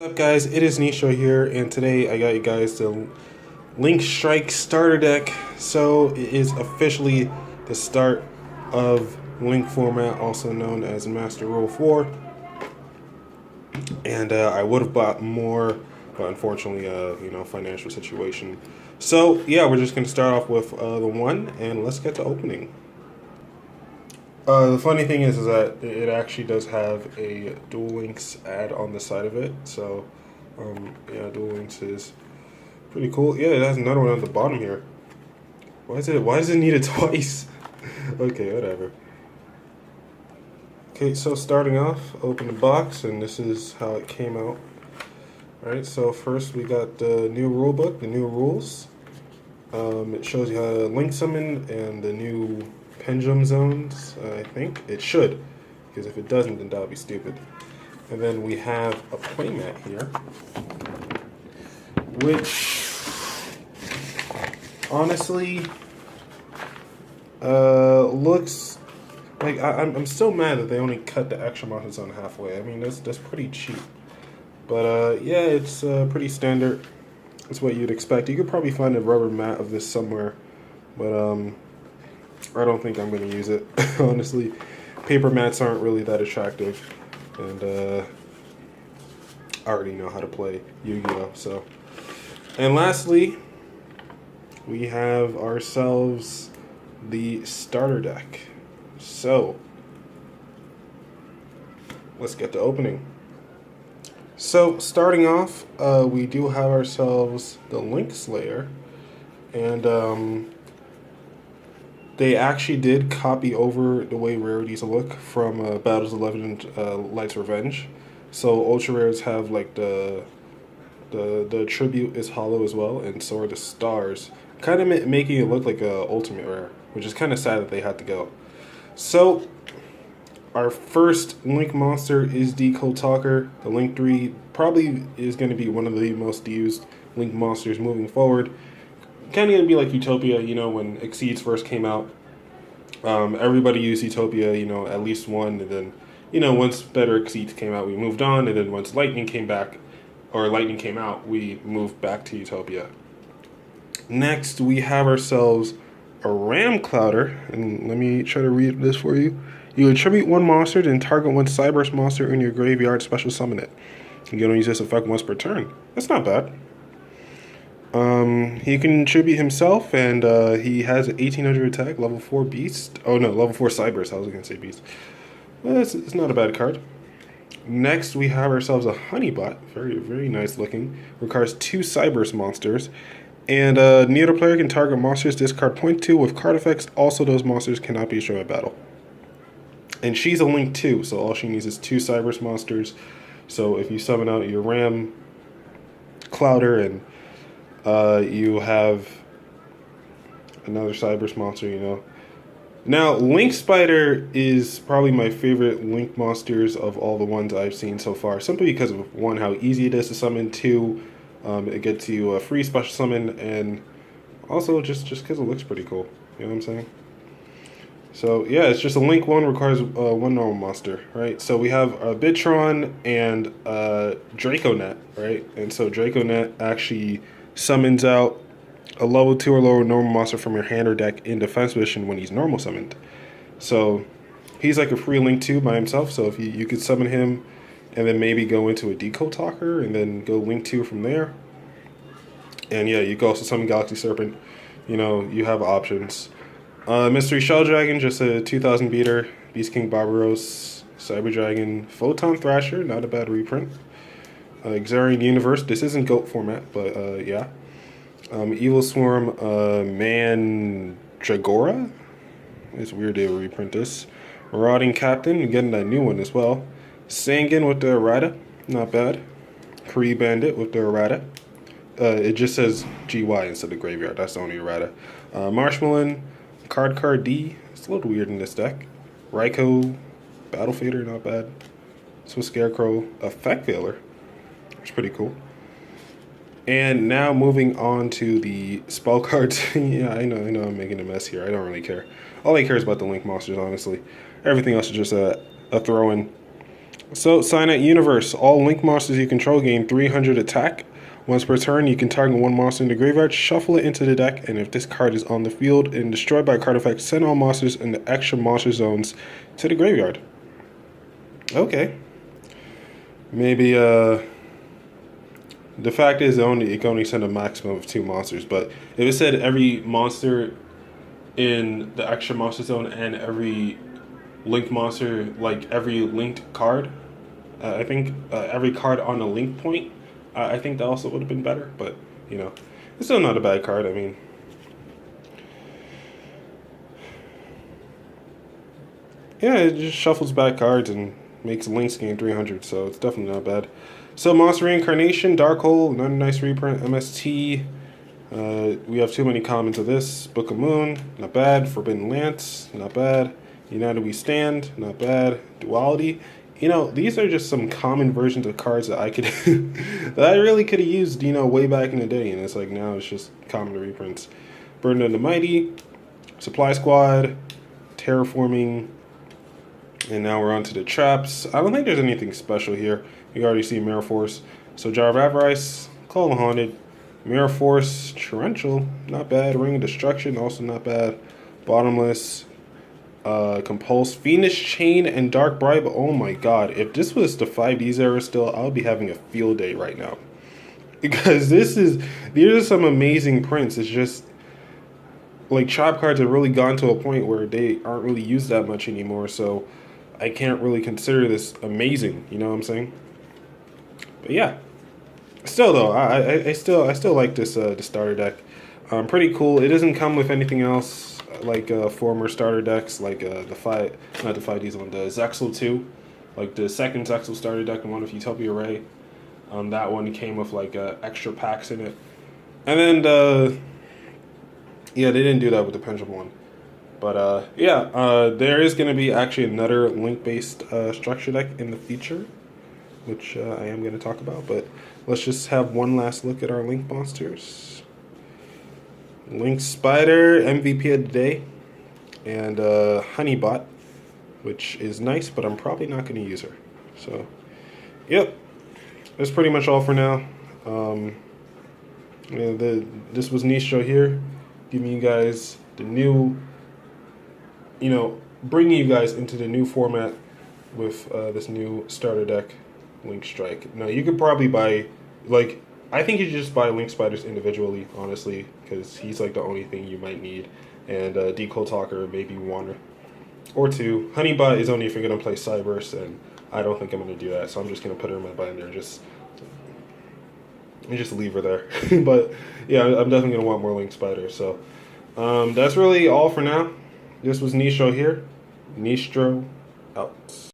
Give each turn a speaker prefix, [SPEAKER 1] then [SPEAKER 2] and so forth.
[SPEAKER 1] What's up, guys? It is Nisho here, and today I got you guys the Link Strike starter deck. So it is officially the start of Link format, also known as Master Rule 4. And I would have bought more, but unfortunately, financial situation. So yeah, we're just gonna start off with the one, and let's get to opening. The funny thing is that it actually does have a Duel Links ad on the side of it. So, yeah, Duel Links is pretty cool. Yeah, it has another one at the bottom here. Why does it need it twice? Okay, whatever. Okay, so starting off, open the box, and this is how it came out. Alright, so first we got the new rule book, the new rules. It shows you how to link summon and the new pendulum zones, I think. It should, because if it doesn't, then that would be stupid. And then we have a playmat here, which honestly looks like I'm still mad that they only cut the extra monster zone halfway. I mean, that's pretty cheap. But yeah, it's pretty standard. It's what you'd expect. You could probably find a rubber mat of this somewhere, but I don't think I'm going to use it, honestly. Paper mats aren't really that attractive, and I already know how to play Yu-Gi-Oh! So, and lastly, we have ourselves the starter deck. So, let's get to opening. So, starting off, we do have ourselves the Link Slayer, and they actually did copy over the way rarities look from Battles of Legend Light's Revenge. So ultra rares have like the tribute is hollow as well, and so are the stars, kind of making it look like a ultimate rare, which is kind of sad that they had to go. So our first Link monster is the Code Talker. The Link 3 probably is going to be one of the most used Link monsters moving forward. Kind of going to be like Utopia, when Exceeds first came out. Everybody used Utopia, at least one, and then, once Better Exceeds came out, we moved on, and then once Lightning came out, we moved back to Utopia. Next, we have ourselves a Ram Clouder, and let me try to read this for you. You attribute one monster, then target one Cyberse monster in your graveyard, special summon it. You can only use this effect once per turn. That's not bad. He can tribute himself, and he has an 1800 attack, level 4 beast. Oh no, level 4 Cyberse, I was going to say beast. Well, it's not a bad card. Next, we have ourselves a Honeybot. Very, very nice looking. Requires 2 Cyberse monsters. And neither player can target monsters, discard point 2 with card effects. Also, those monsters cannot be destroyed by battle. And she's a Link 2, so all she needs is 2 Cyberse monsters. So if you summon out your Ram Clouder and you have another Cyberse monster, Now, Link Spider is probably my favorite Link monsters of all the ones I've seen so far. Simply because of, one, how easy it is to summon, 2, it gets you a free special summon, and also just because it looks pretty cool. You know what I'm saying? So, yeah, it's just a Link 1 requires one normal monster, right? So we have Bitron and Draconet, right? And so Draconet actually summons out a level 2 or lower normal monster from your hand or deck in defense position when he's normal summoned. So he's like a free Link 2 by himself, so if you could summon him and then maybe go into a Decode Talker and then go Link 2 from there. And yeah, you can also summon Galaxy Serpent. You have options. Mystery Shell Dragon, just a 2000 beater. Beast King Barbaros, Cyber Dragon, Photon Thrasher, not a bad reprint. Xarian Universe, this isn't GOAT format, but yeah. Evil Swarm, Mandragora. It's weird they would reprint this. Marauding Captain, getting that new one as well. Sangan with the errata, not bad. Kree Bandit with the errata. It just says GY instead of Graveyard, that's the only errata. Marshmallow, Card D, it's a little weird in this deck. Raikou, Battle Fader, not bad. Swiss Scarecrow, Effect Veiler, it's pretty cool. And now moving on to the spell cards. Yeah, I know I'm making a mess here. I don't really care. All I care is about the Link monsters, honestly. Everything else is just a throw-in. So, Signet Universe. All Link monsters you control gain 300 attack. Once per turn, you can target one monster in the graveyard, shuffle it into the deck, and if this card is on the field and destroyed by a card effect, send all monsters in the extra monster zones to the graveyard. Okay. Maybe, the fact is it can only send a maximum of 2 monsters, but if it said every monster in the extra monster zone and every linked monster, like every linked card, I think every card on a link point, I think that also would have been better, but you know, it's still not a bad card. I mean, yeah, it just shuffles back cards and makes links gain 300, so it's definitely not bad. So, Monster Reincarnation, Dark Hole, another nice reprint, MST. We have too many commons of this. Book of Moon, not bad. Forbidden Lance, not bad. United We Stand, not bad. Duality. You know, these are just some common versions of cards that I could, that I really could have used, you know, way back in the day. And it's like now it's just common reprints. Burden of the Mighty, Supply Squad, Terraforming, and now we're on to the traps. I don't think there's anything special here. You already see Mirror Force. So Jar of Avarice, Call of the Haunted, Mirror Force, Torrential, not bad. Ring of Destruction, also not bad. Bottomless, Compulse, Fiendish Chain, and Dark Bribe. Oh my god, if this was the 5Ds era still, I would be having a field day right now. Because these are some amazing prints. It's just, like, trap cards have really gone to a point where they aren't really used that much anymore, so I can't really consider this amazing, you know what I'm saying? But yeah. Still though, I still like this the starter deck. Pretty cool. It doesn't come with anything else like former starter decks, like not the 5Ds one, the Zexal 2, like the second Zexal starter deck and one of Utopia Ray. That one came with like extra packs in it, and then yeah, they didn't do that with the Pendulum one. But yeah, there is going to be actually another link-based structure deck in the future, which I am going to talk about. But let's just have one last look at our Link monsters. Link Spider, MVP of the day, and Honeybot, which is nice, but I'm probably not going to use her. So, yep, that's pretty much all for now. Yeah, this was Nistro here, giving you guys the new, you know, bringing you guys into the new format with this new starter deck, Link Strike. Now, you could probably buy, like, I think you should just buy Link Spiders individually, honestly, because he's, like, the only thing you might need. And Decode Talker, maybe one or two. Honeybot is only if you're going to play Cyberse, and I don't think I'm going to do that, so I'm just going to put her in my binder and just leave her there. But, yeah, I'm definitely going to want more Link Spiders, so that's really all for now. This was Nistro here. Nistro out.